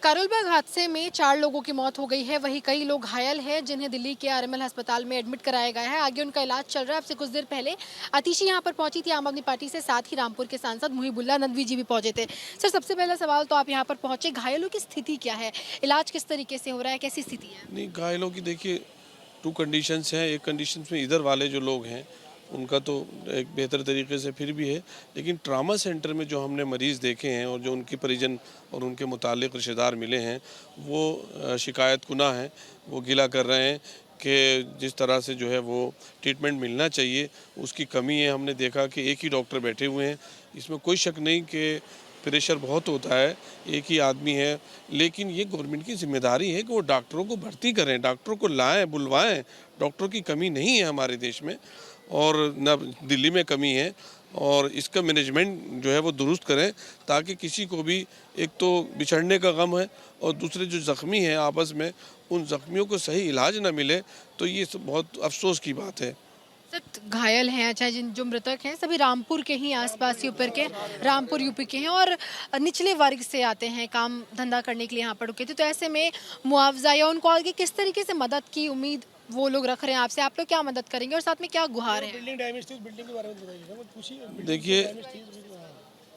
करोलबाग हादसे में 4 लोगों की मौत हो गई है, वहीं कई लोग घायल हैं जिन्हें दिल्ली के आरएमएल अस्पताल में एडमिट कराया गया है। आगे उनका इलाज चल रहा है। अब से कुछ देर पहले अतिशी यहां पर पहुंची थी आम आदमी पार्टी से, साथ ही रामपुर के सांसद मुहिबुल्लाह नदवी जी भी पहुंचे थे। सर, सबसे पहला सवाल तो आप यहां पर पहुंचे, घायलों की स्थिति क्या है, इलाज किस तरीके से हो रहा है, कैसी स्थिति है? नहीं, घायलों की देखिए 2 कंडीशंस हैं। एक कंडीशन में इधर वाले जो लोग हैं उनका तो एक बेहतर तरीके से फिर भी है, लेकिन ट्रामा सेंटर में जो हमने मरीज़ देखे हैं और जो उनके परिजन और उनके मुतालिक रिश्तेदार मिले हैं वो शिकायत कुना हैं। वो गिला कर रहे हैं कि जिस तरह से जो है वो ट्रीटमेंट मिलना चाहिए उसकी कमी है। हमने देखा कि एक ही डॉक्टर बैठे हुए हैं, इसमें कोई शक नहीं कि प्रेशर बहुत होता है, एक ही आदमी है, लेकिन ये गवर्नमेंट की जिम्मेदारी है कि वो डॉक्टरों को भर्ती करें, डॉक्टरों को लाएं, बुलवाएं। डॉक्टरों की कमी नहीं है हमारे देश में और न दिल्ली में कमी है, और इसका मैनेजमेंट जो है वो दुरुस्त करें ताकि किसी को भी एक तो बिछड़ने का गम है और दूसरे जो ज़ख्मी हैं आपस में उन ज़ख्मियों को सही इलाज ना मिले, तो ये बहुत अफसोस की बात है। सर, घायल हैं, अच्छा, जिन जो मृतक हैं सभी रामपुर के ही आसपास ऊपर के, रामपुर यूपी के हैं और निचले वर्ग से आते हैं, काम धंधा करने के लिए यहाँ पर रुके थे। तो ऐसे में मुआवजा या उनको आगे किस तरीके से मदद की उम्मीद वो लोग रख रहे हैं आपसे, आप लोग क्या मदद करेंगे और साथ में क्या गुहार है? बिल्डिंग डैमेज थी, उस बिल्डिंग के बारे में बताइए, वो पूछिए। देखिए,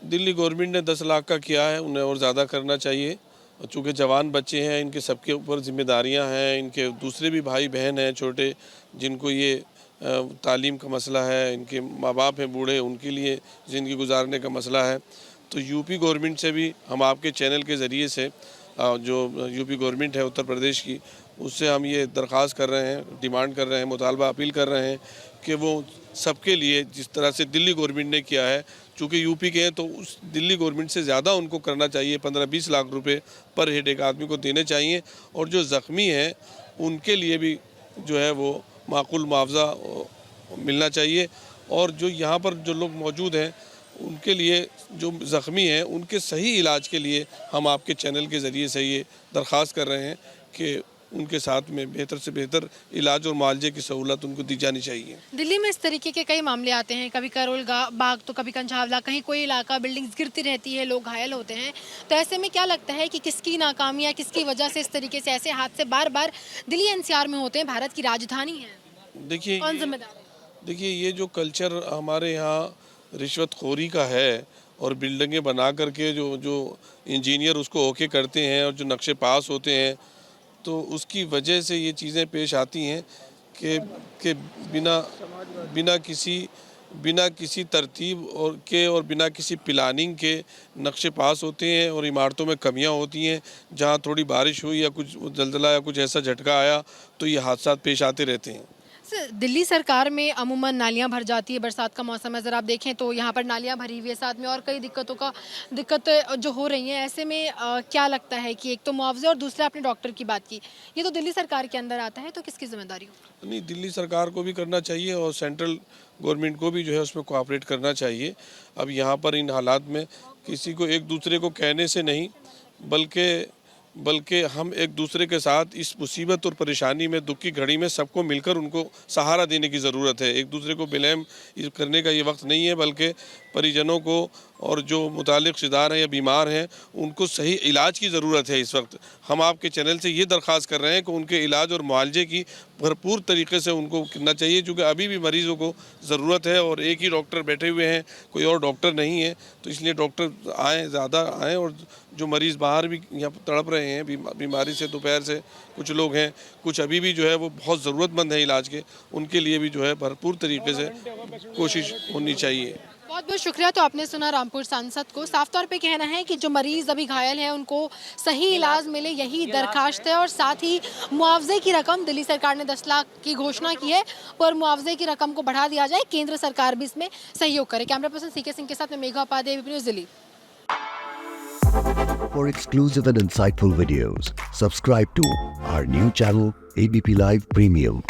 दिल्ली गवर्नमेंट ने 10 लाख का किया है, उन्हें और ज़्यादा करना चाहिए। चूँकि जवान बच्चे हैं, इनके सबके ऊपर जिम्मेदारियां हैं, इनके दूसरे भी भाई बहन हैं छोटे जिनको ये तालीम का मसला है, इनके माँ बाप हैं बूढ़े, उनके लिए ज़िंदगी गुजारने का मसला है। तो यूपी गवर्नमेंट से भी हम आपके चैनल के ज़रिए से जो यूपी गवर्नमेंट है उत्तर प्रदेश की, उससे हम ये दरख्वास्त कर रहे हैं, डिमांड कर रहे हैं, मुतालबा अपील कर रहे हैं कि वो सबके लिए जिस तरह से दिल्ली गवर्नमेंट ने किया है, चूँकि यूपी के हैं तो उस दिल्ली गवर्नमेंट से ज़्यादा उनको करना चाहिए। 15-20 लाख रुपए पर हेड एक आदमी को देने चाहिए, और जो ज़ख्मी हैं उनके लिए भी जो है वो माकूल मुआवजा मिलना चाहिए। और जो यहाँ पर जो लोग मौजूद हैं उनके लिए, जो ज़ख्मी हैं उनके सही इलाज के लिए हम आपके चैनल के ज़रिए से ये दरख्वास्त कर रहे हैं कि उनके साथ में बेहतर से बेहतर इलाज और मुआवजे की सहूलत उनको दी जानी चाहिए। दिल्ली में इस तरीके के कई मामले आते हैं, कभी करोल बाग तो कभी कंझावला, कहीं कोई इलाका बिल्डिंग्स गिरती रहती है, लोग घायल होते हैं। तो ऐसे में क्या लगता है कि किसकी नाकामी या किसकी वजह से इस तरीके से ऐसे हादसे बार बार दिल्ली एनसीआर में होते हैं? भारत की राजधानी है, देखिए, कौन जिम्मेदार है? देखिए, ये जो कल्चर हमारे यहाँ रिश्वतखोरी का है और बिल्डिंगें बना करके जो इंजीनियर उसको ओके करते हैं और जो नक्शे पास होते हैं, तो उसकी वजह से ये चीज़ें पेश आती हैं कि बिना किसी तरतीब और बिना किसी प्लानिंग के नक्शे पास होते हैं और इमारतों में कमियां होती हैं। जहां थोड़ी बारिश हुई या कुछ जलजला या कुछ ऐसा झटका आया तो ये हादसा पेश आते रहते हैं। दिल्ली सरकार में अमूमन नालियां भर जाती है, बरसात का मौसम है, ज़रा आप देखें तो यहाँ पर नालियां भरी हुई है, साथ में और कई दिक्कतें जो हो रही हैं। ऐसे में क्या लगता है कि एक तो मुआवजे और दूसरा आपने डॉक्टर की बात की, ये तो दिल्ली सरकार के अंदर आता है, तो किसकी जिम्मेदारी हो? नहीं, दिल्ली सरकार को भी करना चाहिए और सेंट्रल गवर्नमेंट को भी जो है उसमें कोऑपरेट करना चाहिए। अब यहाँ पर इन हालात में किसी को एक दूसरे को कहने से नहीं, बल्कि हम एक दूसरे के साथ इस मुसीबत और परेशानी में, दुख की घड़ी में सबको मिलकर उनको सहारा देने की ज़रूरत है। एक दूसरे को ब्लेम करने का ये वक्त नहीं है, बल्कि परिजनों को और जो मुतालिक रिश्तेदार हैं या बीमार हैं उनको सही इलाज की ज़रूरत है। इस वक्त हम आपके चैनल से ये दरख्वास्त कर रहे हैं कि उनके इलाज और मुआवजे की भरपूर तरीके से उनको करना चाहिए, क्योंकि अभी भी मरीज़ों को ज़रूरत है और एक ही डॉक्टर बैठे हुए हैं, कोई और डॉक्टर नहीं है। तो इसलिए डॉक्टर आएँ, ज़्यादा आएँ, और जो मरीज़ बाहर भी यहाँ तड़प रहे हैं बीमारी से, दोपहर से कुछ लोग हैं, कुछ अभी भी जो है वो बहुत ज़रूरतमंद है इलाज के, उनके लिए भी जो है भरपूर तरीके से कोशिश होनी चाहिए। बहुत बहुत शुक्रिया। तो आपने सुना रामपुर सांसद को, साफ तौर पे कहना है कि जो मरीज अभी घायल हैं उनको सही इलाज मिले, यही दरखास्त है। और साथ ही मुआवजे की रकम, दिल्ली सरकार ने 10 लाख की घोषणा की है, पर मुआवजे की रकम को बढ़ा दिया जाए, केंद्र सरकार भी इसमें सहयोग करे। कैमरा पर्सन सीके सिंह के साथ में Megha Upadhyay, ABP news, Delhi. For exclusive and insightful videos, subscribe to our new channel ABP Live Premium.